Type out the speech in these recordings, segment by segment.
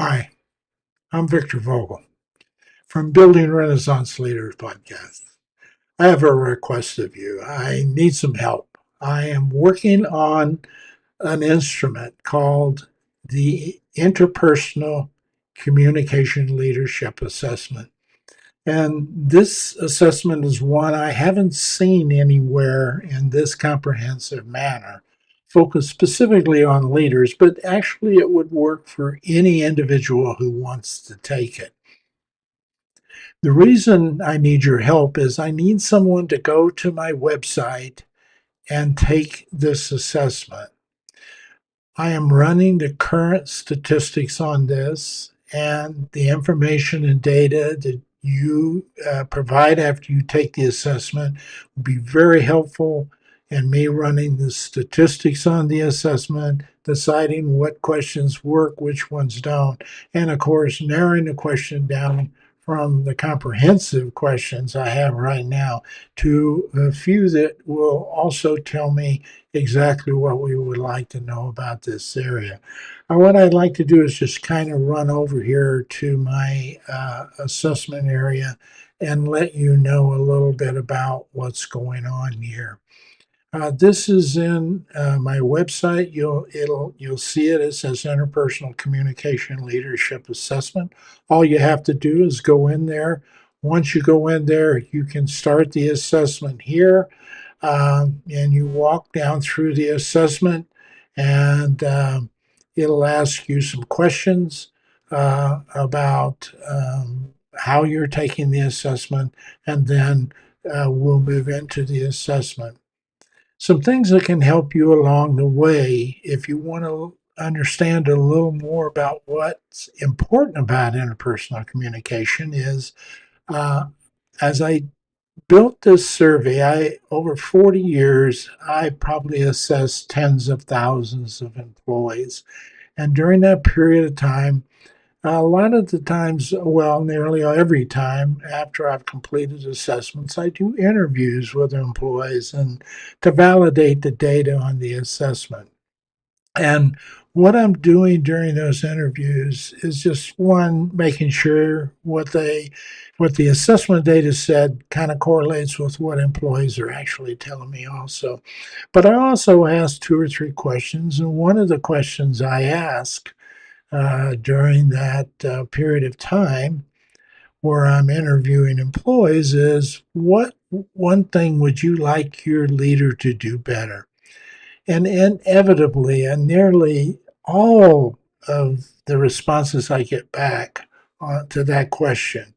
Hi, I'm Victor Vogel from Building Renaissance Leaders podcast. I have a request of you. I need some help. I am working on an instrument called the Interpersonal Communication Leadership Assessment. And this assessment is one I haven't seen anywhere in this comprehensive manner, focused specifically on leaders, but actually it would work for any individual who wants to take it. The reason I need your help is I need someone to go to my website and take this assessment. I am running the current statistics on this, and the information and data that you provide after you take the assessment will be very helpful in me running the statistics on the assessment, deciding what questions work, which ones don't, and of course, narrowing the question down from the comprehensive questions I have right now to a few that will also tell me exactly what we would like to know about this area. What I'd like to do is just kind of run over here to my assessment area and let you know a little bit about what's going on here. This is in my website. You'll see it. It says Interpersonal Communication Leadership Assessment. All you have to do is go in there. Once you go in there, you can start the assessment here, and you walk down through the assessment, and it'll ask you some questions about how you're taking the assessment, and then we'll move into the assessment. Some things that can help you along the way if you want to understand a little more about what's important about interpersonal communication is uh, as I built this survey, over 40 years, I probably assessed tens of thousands of employees. And during that period of time, a lot of the times, well, nearly every time after I've completed assessments, I do interviews with employees and to validate the data on the assessment. And what I'm doing during those interviews is just one, making sure what the assessment data said kind of correlates with what employees are actually telling me also. But I also ask two or three questions, and one of the questions I ask during that period of time where I'm interviewing employees is what one thing would you like your leader to do better? And inevitably, and nearly all of the responses I get back to that question,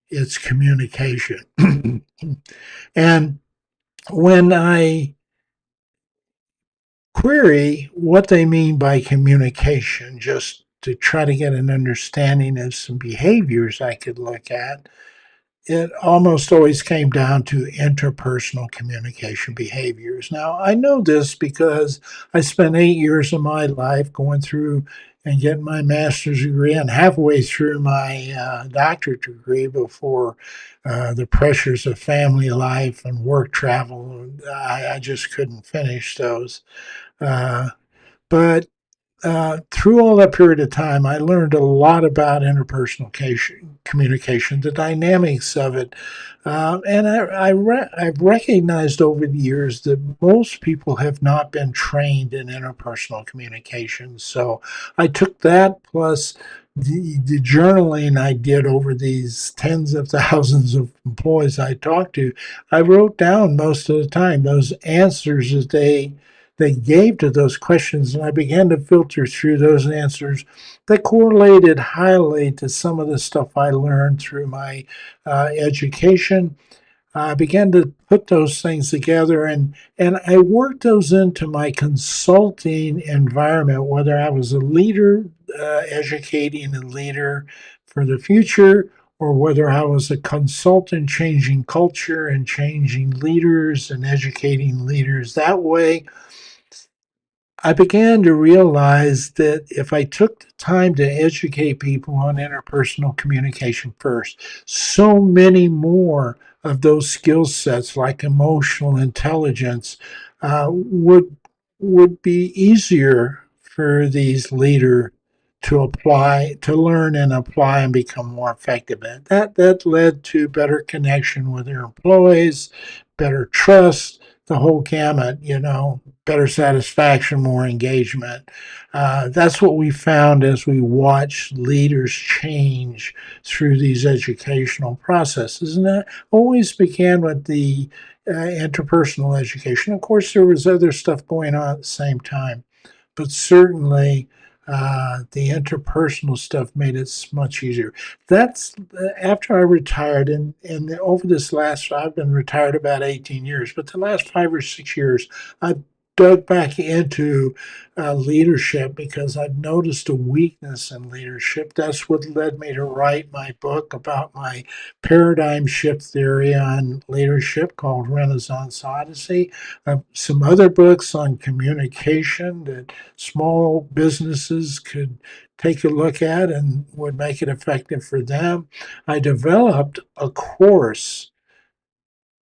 it's communication. And when I query what they mean by communication, just to try to get an understanding of some behaviors I could look at, it almost always came down to interpersonal communication behaviors. Now, I know this because I spent 8 years of my life going through and getting my master's degree and halfway through my doctorate degree before the pressures of family life and work travel, I just couldn't finish those. Uh, but through all that period of time, I learned a lot about interpersonal communication, the dynamics of it. And I've recognized over the years that most people have not been trained in interpersonal communication. So I took that plus the journaling I did over these tens of thousands of employees I talked to. I wrote down most of the time those answers that they gave to those questions, and I began to filter through those answers that correlated highly to some of the stuff I learned through my education. I began to put those things together, and I worked those into my consulting environment, whether I was a leader, educating a leader for the future, or whether I was a consultant changing culture and changing leaders and educating leaders that way. I began to realize that if I took the time to educate people on interpersonal communication first, so many more of those skill sets, like emotional intelligence, would be easier for these leaders to learn and apply and become more effective at. That led to better connection with their employees, better trust, the whole gamut, better satisfaction, more engagement. That's what we found as we watched leaders change through these educational processes. And that always began with the interpersonal education. Of course, there was other stuff going on at the same time, but certainly the interpersonal stuff made it much easier. That's after I retired, and over this last, I've been retired about 18 years, but the last 5 or 6 years, I've dug back into leadership because I've noticed a weakness in leadership. That's what led me to write my book about my paradigm shift theory on leadership called Renaissance Odyssey. Some other books on communication that small businesses could take a look at and would make it effective for them. I developed a course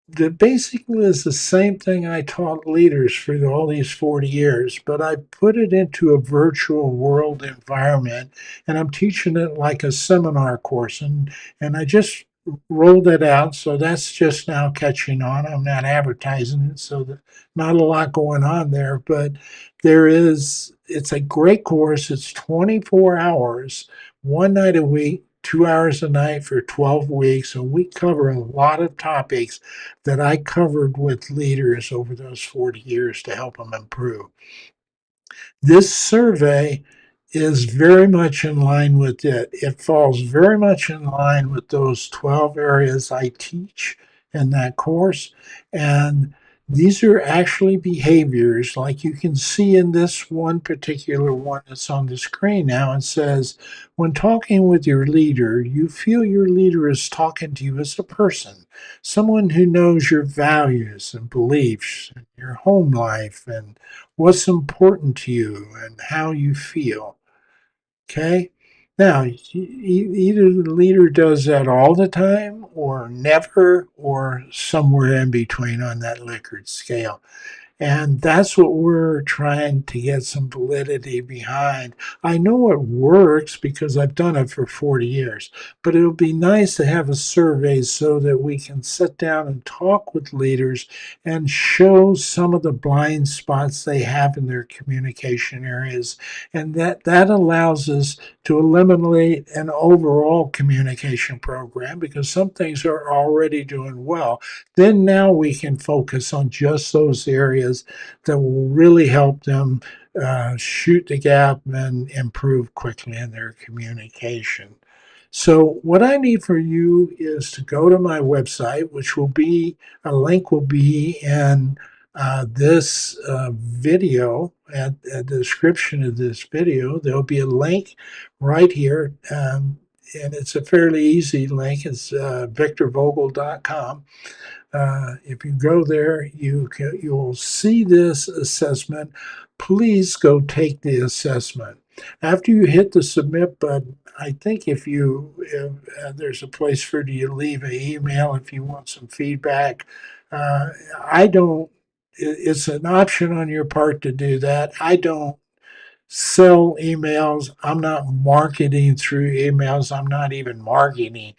that basically is the same thing I taught leaders for all these 40 years, but I put it into a virtual world environment and I'm teaching it like a seminar course. And I just rolled it out. So that's just now catching on. I'm not advertising it, so not a lot going on there, but it's a great course. It's 24 hours, one night a week, 2 hours a night for 12 weeks. And we cover a lot of topics that I covered with leaders over those 40 years to help them improve. This survey is very much in line with it. It falls very much in line with those 12 areas I teach in that course. And these are actually behaviors, like you can see in this one particular one that's on the screen now. It says, when talking with your leader, you feel your leader is talking to you as a person, someone who knows your values and beliefs, and your home life, and what's important to you and how you feel. Okay? Now, either the leader does that all the time or never or somewhere in between on that Likert scale. And that's what we're trying to get some validity behind. I know it works because I've done it for 40 years, but it'll be nice to have a survey so that we can sit down and talk with leaders and show some of the blind spots they have in their communication areas. And that allows us to eliminate an overall communication program because some things are already doing well. Then now we can focus on just those areas that will really help them shoot the gap and improve quickly in their communication. So what I need for you is to go to my website, which will be a link will be in this video at the description of this video. There'll be a link right here. And it's a fairly easy link. It's vvogel.com. If you go there, you'll see this assessment. Please go take the assessment. After you hit the submit button, I think if there's a place for you to leave an email if you want some feedback. I don't. It's an option on your part to do that. I don't sell emails. I'm not marketing through emails. I'm not even marketing.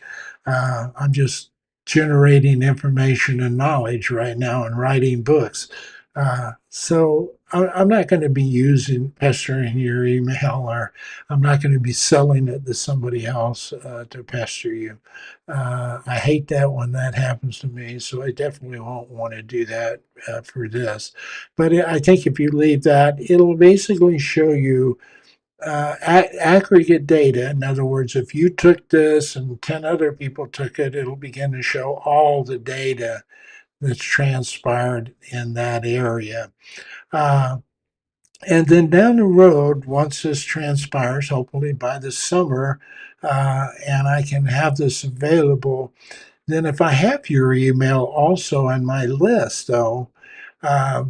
I'm just generating information and knowledge right now and writing books. So I'm not going to be pestering your email, or I'm not going to be selling it to somebody else to pester you. I hate that when that happens to me, so I definitely won't want to do that for this. But I think if you leave that, it'll basically show you aggregate data. In other words, if you took this and 10 other people took it, it'll begin to show all the data that's transpired in that area. And then down the road, once this transpires, hopefully by the summer, and I can have this available, then if I have your email also on my list, though, I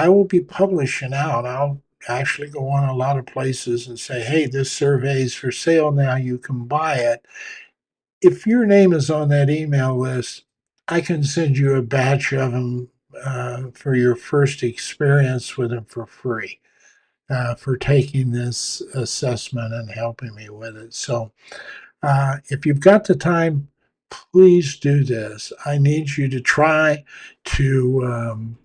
will be publishing out. I'll actually go on a lot of places and say, hey, this survey is for sale now. You can buy it. If your name is on that email list, I can send you a batch of them for your first experience with them for free. for taking this assessment and helping me with it. So if you've got the time, please do this. I need you to try to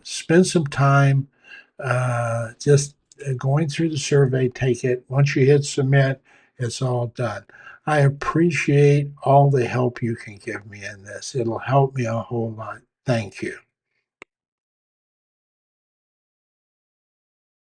spend some time just going through the survey. Take it. Once you hit submit, it's all done. I appreciate all the help you can give me in this. It'll help me a whole lot. Thank you.